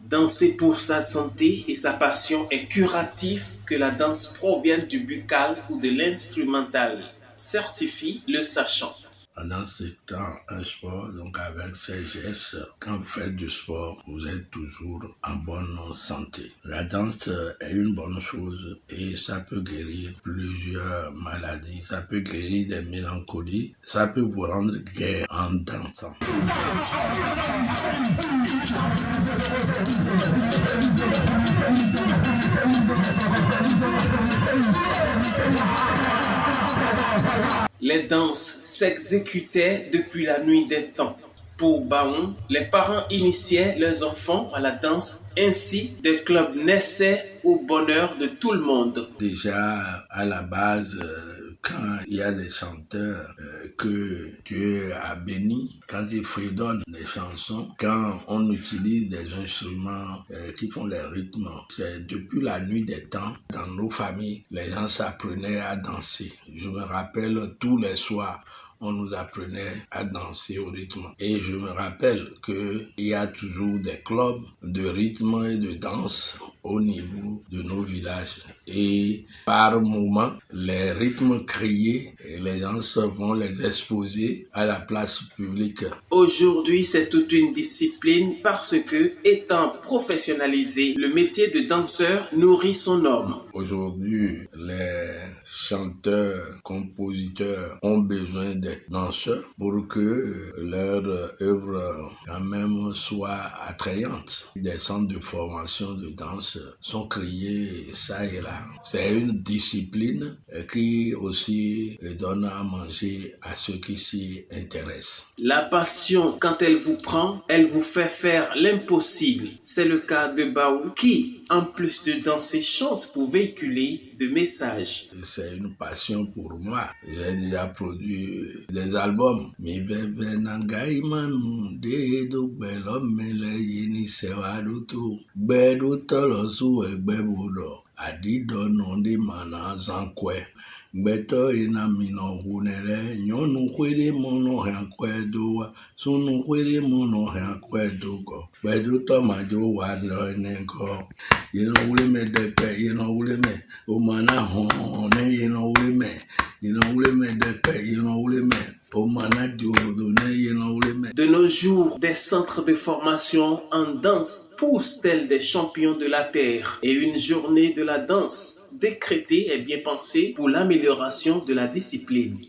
Danser pour sa santé et sa passion est curatif que la danse provienne du buccal ou de l'instrumental, certifie le sachant. La danse étant un sport, donc avec ces gestes, quand vous faites du sport, vous êtes toujours en bonne santé. La danse est une bonne chose et ça peut guérir plusieurs maladies, ça peut guérir des mélancolies, ça peut vous rendre gai en dansant. Les danses s'exécutaient depuis la nuit des temps. Pour Baon, les parents initiaient leurs enfants à la danse, ainsi des clubs naissaient au bonheur de tout le monde. Déjà à la base, quand il y a des chanteurs que Dieu a bénis, quand ils fredonnent des chansons, quand on utilise des instruments qui font les rythmes, c'est depuis la nuit des temps, dans nos familles, les gens s'apprenaient à danser. Je me rappelle tous les soirs, on nous apprenait à danser au rythme. Et je me rappelle qu'il y a toujours des clubs de rythme et de danse au niveau de nos villages. Et par moment, les rythmes criés, et les gens vont les exposer à la place publique. Aujourd'hui, c'est toute une discipline parce que, étant professionnalisé, le métier de danseur nourrit son homme. Aujourd'hui, les chanteurs, compositeurs ont besoin d'être danseurs pour que leur œuvre quand même soit attrayante. Des centres de formation de danse sont créés ça et là. C'est une discipline qui aussi donne à manger à ceux qui s'y intéressent. La passion, quand elle vous prend, elle vous fait faire l'impossible. C'est le cas de Baou qui, en plus de danser, chante pour véhiculer de messages. C'est une passion pour moi. J'ai déjà produit des albums. Mi bebe nangai manu de do belo mele yini sewarutu bedu tolo su egbebudo adido no de mana zankwe gbeto ina mino hunere nyonu kwere mono hankwedo sunu kwere mono hankwedo go bedu to majro wa lo nenko you know wule me de you know wule me o mana ho ne you know wule me de you know wule me. De nos jours, des centres de formation en danse poussent tels des champions de la terre et une journée de la danse décrétée est bien pensée pour l'amélioration de la discipline.